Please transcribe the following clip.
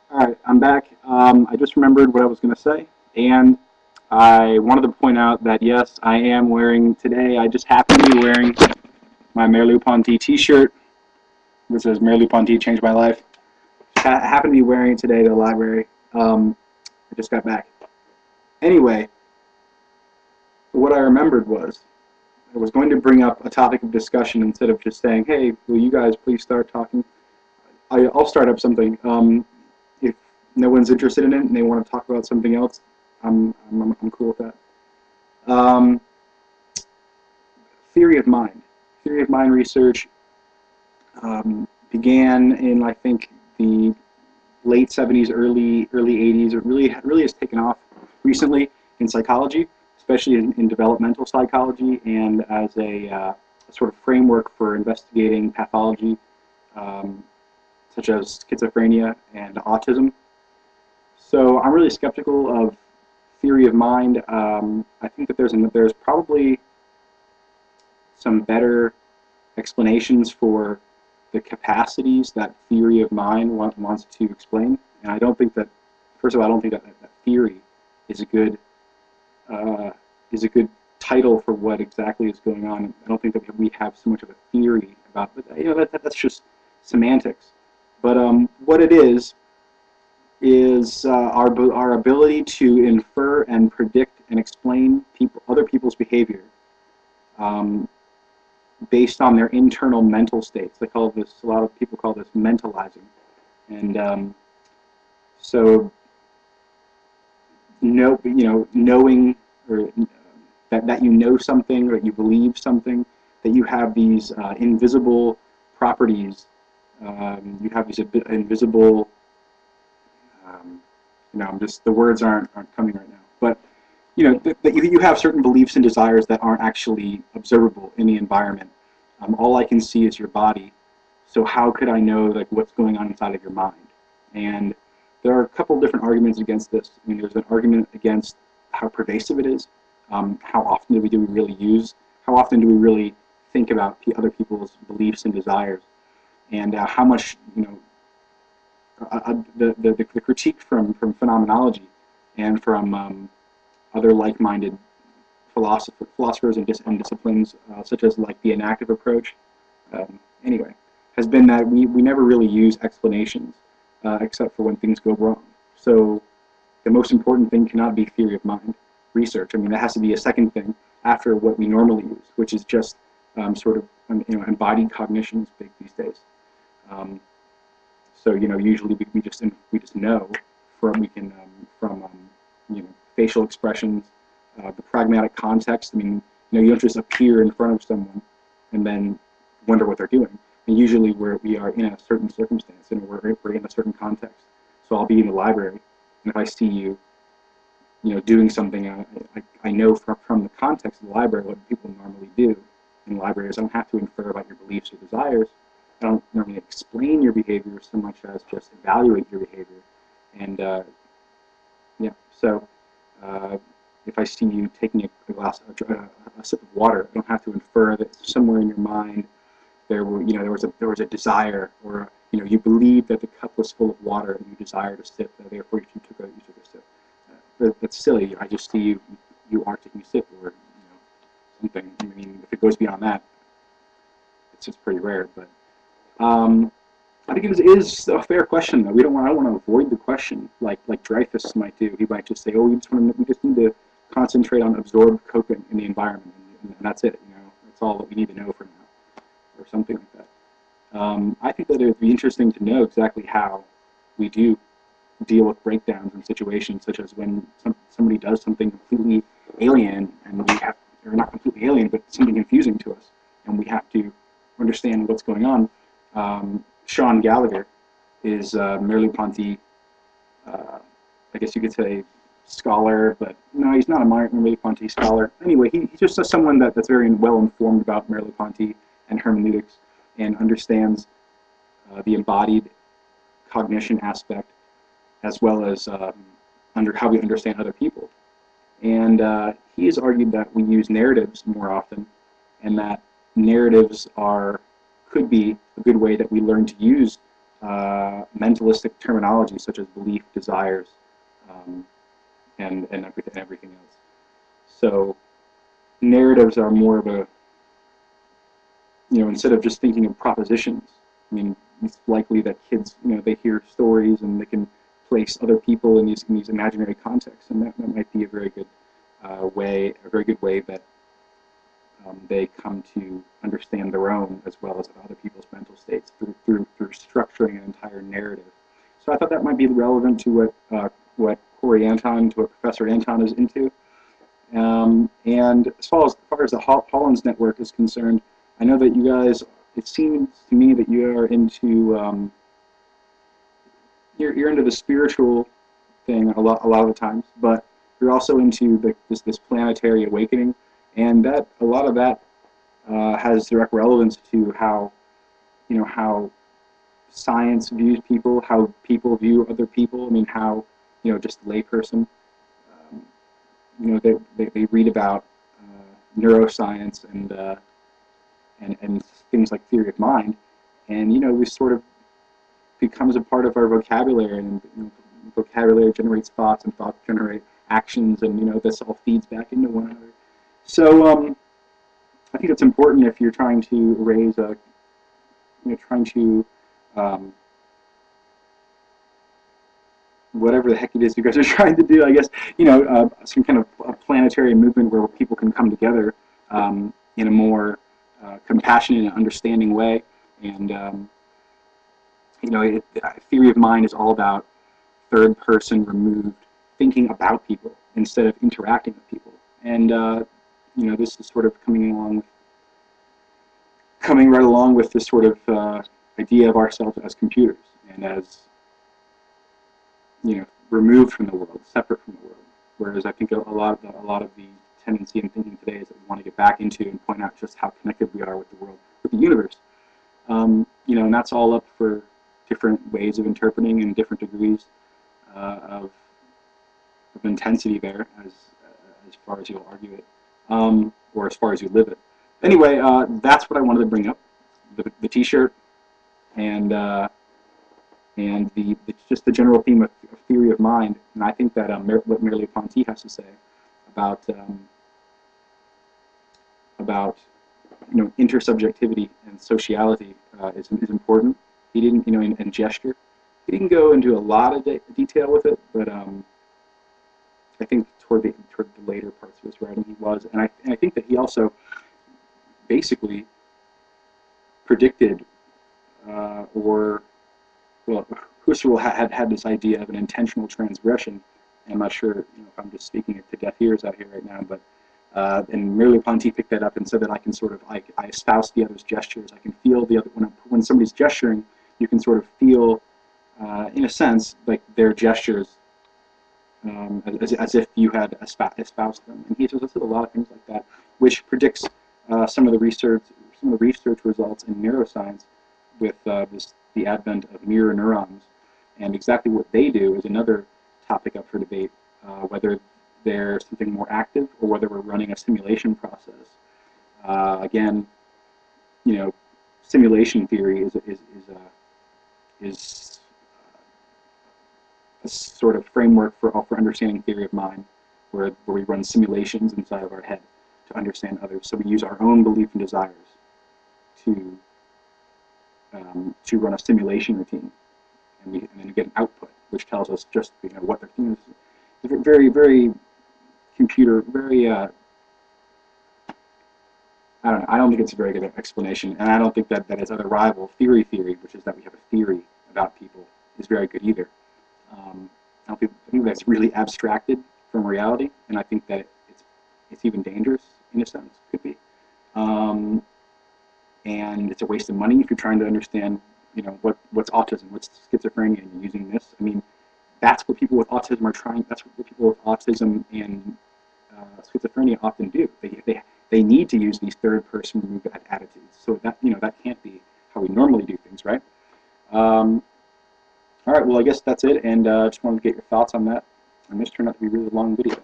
All right, I'm back. I just remembered what I was going to say, and I wanted to point out that yes, I am wearing today. I just happen to be wearing my Merleau-Ponty T-shirt, which says Merleau-Ponty changed my life. I happen to be wearing it today to the library. I just got back. Anyway, what I remembered was I was going to bring up a topic of discussion instead of just saying, "Hey, will you guys please start talking?" I'll start up something. If no one's interested in it and they want to talk about something else, I'm cool with that. Um, theory of mind. Theory of mind research began in I think the late 70s, early 80s. It really has taken off recently in psychology, especially in developmental psychology, and as a sort of framework for investigating pathology um, such as schizophrenia and autism. So I'm really skeptical of theory of mind. I think that there's probably some better explanations for the capacities that theory of mind wants to explain. And I don't think that, first of all, I don't think that theory is a good uh, is a good title for what exactly is going on. I don't think that we have so much of a theory about, but that's just semantics. But what it is our ability to infer and predict and explain other people's behavior um, based on their internal mental states. They call this, a lot of people call this mentalizing. And so, knowing or that you know something, or you believe something, that you have these invisible properties, you have these invisible, I'm just, the words aren't coming right now, but that you have certain beliefs and desires that aren't actually observable in the environment. All I can see is your body. So how could I know like what's going on inside of your mind? And there are a couple of different arguments against this. I mean, there's an argument against how pervasive it is. How often do we really use? How often do we really think about other people's beliefs and desires? And how much the critique from phenomenology and from other like-minded philosophers and disciplines, such as like the enactive approach, anyway, has been that we never really use explanations except for when things go wrong. So the most important thing cannot be theory of mind research. I mean, that has to be a second thing after what we normally use, which is just sort of embodied cognition is big these days. So usually we just know from facial expressions, the pragmatic context. I mean, you don't just appear in front of someone and then wonder what they're doing. And usually we are in a certain circumstance and we're in a certain context. So I'll be in the library, and if I see you, doing something, I know from the context of the library what people normally do in libraries. I don't have to infer about your beliefs or desires. I don't normally explain your behavior so much as just evaluate your behavior. And yeah, so if I see you taking a sip of water, I don't have to infer that somewhere in your mind there was a desire, or you believe that the cup was full of water and you desire to sip, therefore you took a sip. That's silly. I just see you are taking a sip, or something. I mean, if it goes beyond that, it's just pretty rare. But I think it is a fair question, though. I don't want to avoid the question like Dreyfus might do. He might just say, "Oh, we just need to concentrate on absorbed coke in the environment, and that's it. That's all that we need to know for now," or something like that. I think that it would be interesting to know exactly how we do deal with breakdowns in situations such as when somebody does something completely alien, and or not completely alien, but something confusing to us, and we have to understand what's going on. Sean Gallagher is Merleau-Ponty, I guess you could say, scholar, but no, he's not a Merleau-Ponty scholar. Anyway, he's just someone that's very well informed about Merleau-Ponty and hermeneutics, and understands the embodied cognition aspect, as well as how we understand other people. And he has argued that we use narratives more often, and that narratives could be a good way that we learn to use mentalistic terminology such as belief, desires, um, and everything else. So narratives are more of a, instead of just thinking of propositions. I mean, it's likely that kids, they hear stories and they can place other people in these imaginary contexts, and that might be a very good way that they come to understand their own as well as other people's mental states through structuring an entire narrative. So I thought that might be relevant to what Corey Anton, to what Professor Anton is into. And as far as the Hollins network is concerned, I know that you guys, it seems to me that you are into you're into the spiritual thing a lot of the times, but you're also into this planetary awakening, and that a lot of that has direct relevance to how how science views people, how people view other people. I mean, how just a layperson, they read about neuroscience and things like theory of mind, and we sort of becomes a part of our vocabulary, and vocabulary generates thoughts, and thoughts generate actions, and this all feeds back into one another. So I think it's important if you're trying to raise a, trying to whatever the heck it is you guys are trying to do, I guess, some kind of a planetary movement where people can come together in a more compassionate and understanding way. And theory of mind is all about third person removed thinking about people instead of interacting with people. And this is sort of coming right along with this sort of idea of ourselves as computers and as removed from the world, separate from the world. Whereas I think a lot of the tendency in thinking today is that we want to get back into and point out just how connected we are with the world, with the universe. And that's all up for different ways of interpreting and different degrees of intensity there, as far as you'll argue it, or as far as you live it. Anyway, that's what I wanted to bring up: the T-shirt and just the general theme of theory of mind. And I think that what Merleau-Ponty has to say about intersubjectivity and sociality is important. He didn't, in gesture, he didn't go into a lot of detail with it, but I think toward the later parts of his writing he was, and I think that he also basically predicted Husserl had this idea of an intentional transgression. And I'm not sure if I'm just speaking it to deaf ears out here right now, but and Merleau-Ponty picked that up and said that I can sort of I espouse the other's gestures. I can feel the other when somebody's gesturing. You can sort of feel, in a sense, like their gestures as if you had espoused them. And he says a lot of things like that, which predicts some of the research results in neuroscience with the advent of mirror neurons. And exactly what they do is another topic up for debate, whether they're something more active or whether we're running a simulation process. Again, simulation theory is a sort of framework for understanding theory of mind, where we run simulations inside of our head to understand others. So we use our own belief and desires to run a simulation routine, and then we get an output which tells us just what they're thinking. It's very, very computer, very I don't know. I don't think it's a very good explanation, and I don't think that its other rival, theory, which is that we have a theory about people, is very good either. I think that's really abstracted from reality, and I think that it's even dangerous in a sense. Could be, and it's a waste of money if you're trying to understand, what's autism, what's schizophrenia, and you're using this. I mean, that's what people with autism are trying. That's what people with autism and schizophrenia often do. They need to use these third-person removed attitudes. So that that can't be how we normally do things, right? All right, well, I guess that's it, and just wanted to get your thoughts on that. And this turned out to be a really long video.